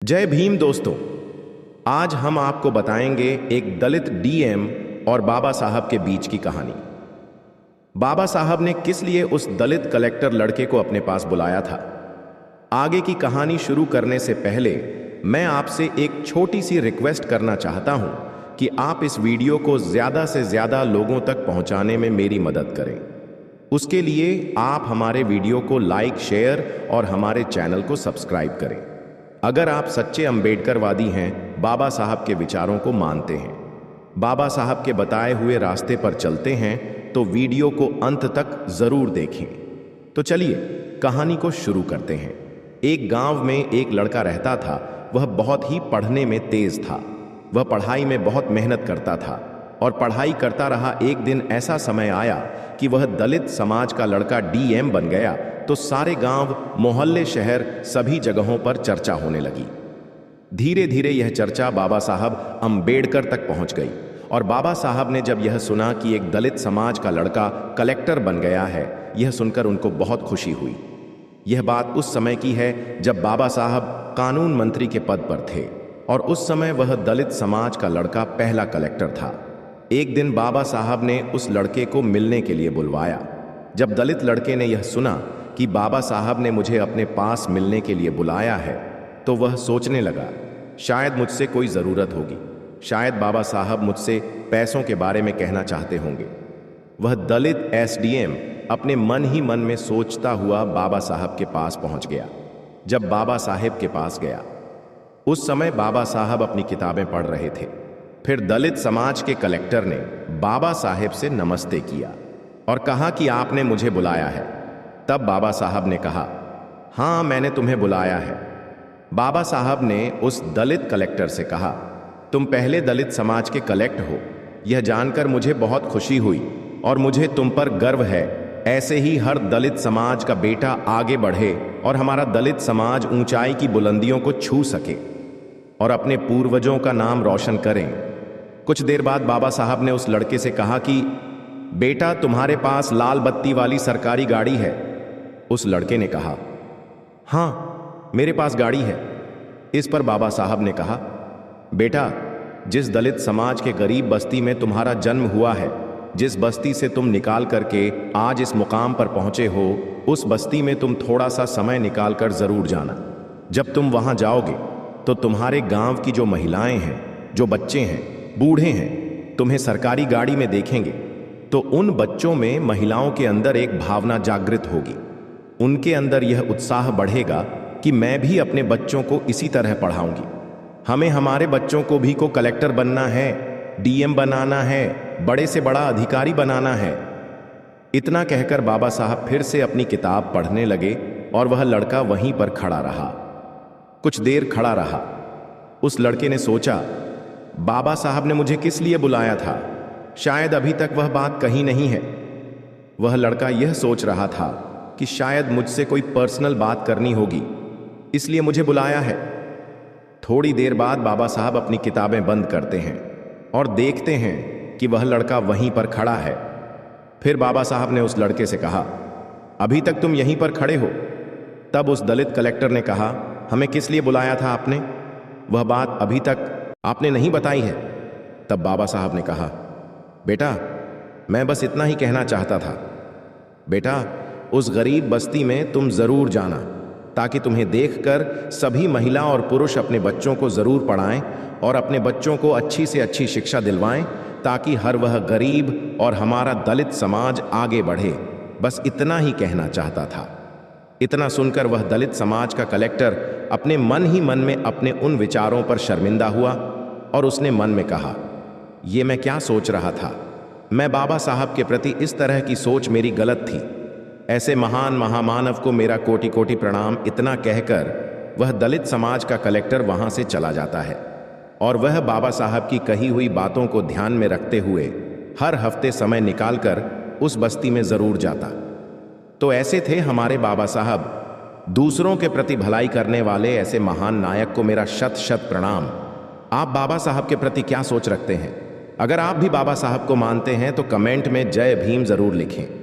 जय भीम दोस्तों। आज हम आपको बताएंगे एक दलित डीएम और बाबा साहब के बीच की कहानी। बाबा साहब ने किस लिए उस दलित कलेक्टर लड़के को अपने पास बुलाया था। आगे की कहानी शुरू करने से पहले मैं आपसे एक छोटी सी रिक्वेस्ट करना चाहता हूं कि आप इस वीडियो को ज्यादा से ज्यादा लोगों तक पहुंचाने में मेरी मदद करें। उसके लिए आप हमारे वीडियो को लाइक, शेयर और हमारे चैनल को सब्सक्राइब करें। अगर आप सच्चे अंबेडकरवादी हैं, बाबा साहब के विचारों को मानते हैं, बाबा साहब के बताए हुए रास्ते पर चलते हैं, तो वीडियो को अंत तक जरूर देखें। तो चलिए कहानी को शुरू करते हैं। एक गांव में एक लड़का रहता था। वह बहुत ही पढ़ने में तेज था। वह पढ़ाई में बहुत मेहनत करता था और पढ़ाई करता रहा। एक दिन ऐसा समय आया कि वह दलित समाज का लड़का डीएम बन गया। तो सारे गांव, मोहल्ले, शहर, सभी जगहों पर चर्चा होने लगी। धीरे धीरे यह चर्चा बाबा साहब अंबेडकर तक पहुंच गई और बाबा साहब ने जब यह सुना कि एक दलित समाज का लड़का कलेक्टर बन गया है, यह सुनकर उनको बहुत खुशी हुई। यह बात उस समय की है जब बाबा साहब कानून मंत्री के पद पर थे और उस समय वह दलित समाज का लड़का पहला कलेक्टर था। एक दिन बाबा साहब ने उस लड़के को मिलने के लिए बुलवाया। जब दलित लड़के ने यह सुना कि बाबा साहब ने मुझे अपने पास मिलने के लिए बुलाया है, तो वह सोचने लगा, शायद मुझसे कोई ज़रूरत होगी, शायद बाबा साहब मुझसे पैसों के बारे में कहना चाहते होंगे। वह दलित एसडीएम अपने मन ही मन में सोचता हुआ बाबा साहब के पास पहुंच गया। जब बाबा साहब के पास गया, उस समय बाबा साहब अपनी किताबें पढ़ रहे थे। फिर दलित समाज के कलेक्टर ने बाबा साहब से नमस्ते किया और कहा कि आपने मुझे बुलाया है। तब बाबा साहब ने कहा, हाँ, मैंने तुम्हें बुलाया है। बाबा साहब ने उस दलित कलेक्टर से कहा, तुम पहले दलित समाज के कलेक्टर हो, यह जानकर मुझे बहुत खुशी हुई और मुझे तुम पर गर्व है। ऐसे ही हर दलित समाज का बेटा आगे बढ़े और हमारा दलित समाज ऊंचाई की बुलंदियों को छू सके और अपने पूर्वजों का नाम रोशन करें। कुछ देर बाद बाबा साहब ने उस लड़के से कहा कि बेटा, तुम्हारे पास लाल बत्ती वाली सरकारी गाड़ी है। उस लड़के ने कहा, हाँ, मेरे पास गाड़ी है। इस पर बाबा साहब ने कहा, बेटा, जिस दलित समाज के गरीब बस्ती में तुम्हारा जन्म हुआ है, जिस बस्ती से तुम निकाल करके आज इस मुकाम पर पहुंचे हो, उस बस्ती में तुम थोड़ा सा समय निकाल कर जरूर जाना। जब तुम वहां जाओगे तो तुम्हारे गांव की जो महिलाएं हैं, जो बच्चे हैं, बूढ़े हैं, तुम्हें सरकारी गाड़ी में देखेंगे तो उन बच्चों में, महिलाओं के अंदर एक भावना जागृत होगी। उनके अंदर यह उत्साह बढ़ेगा कि मैं भी अपने बच्चों को इसी तरह पढ़ाऊंगी। हमें हमारे बच्चों को भी को कलेक्टर बनना है, डीएम बनाना है, बड़े से बड़ा अधिकारी बनाना है। इतना कहकर बाबा साहब फिर से अपनी किताब पढ़ने लगे और वह लड़का वहीं पर खड़ा रहा। कुछ देर खड़ा रहा। उस लड़के ने सोचा, बाबा साहब ने मुझे किस लिए बुलाया था? शायद अभी तक वह बात कही नहीं है। वह लड़का यह सोच रहा था कि शायद मुझसे कोई पर्सनल बात करनी होगी, इसलिए मुझे बुलाया है। थोड़ी देर बाद बाबा साहब अपनी किताबें बंद करते हैं और देखते हैं कि वह लड़का वहीं पर खड़ा है। फिर बाबा साहब ने उस लड़के से कहा, अभी तक तुम यहीं पर खड़े हो? तब उस दलित कलेक्टर ने कहा, हमें किस लिए बुलाया था आपने? वह बात अभी तक आपने नहीं बताई है। तब बाबा साहब ने कहा, बेटा, मैं बस इतना ही कहना चाहता था। बेटा, उस गरीब बस्ती में तुम जरूर जाना ताकि तुम्हें देखकर सभी महिला और पुरुष अपने बच्चों को जरूर पढ़ाएं और अपने बच्चों को अच्छी से अच्छी शिक्षा दिलवाएं ताकि हर वह गरीब और हमारा दलित समाज आगे बढ़े। बस इतना ही कहना चाहता था। इतना सुनकर वह दलित समाज का कलेक्टर अपने मन ही मन में अपने उन विचारों पर शर्मिंदा हुआ और उसने मन में कहा, ये मैं क्या सोच रहा था? मैं बाबा साहब के प्रति इस तरह की सोच मेरी गलत थी। ऐसे महान महामानव को मेरा कोटि कोटि प्रणाम। इतना कहकर वह दलित समाज का कलेक्टर वहां से चला जाता है और वह बाबा साहब की कही हुई बातों को ध्यान में रखते हुए हर हफ्ते समय निकालकर उस बस्ती में जरूर जाता। तो ऐसे थे हमारे बाबा साहब, दूसरों के प्रति भलाई करने वाले ऐसे महान नायक को मेरा शत शत प्रणाम। आप बाबा साहब के प्रति क्या सोच रखते हैं? अगर आप भी बाबा साहब को मानते हैं तो कमेंट में जय भीम जरूर लिखें।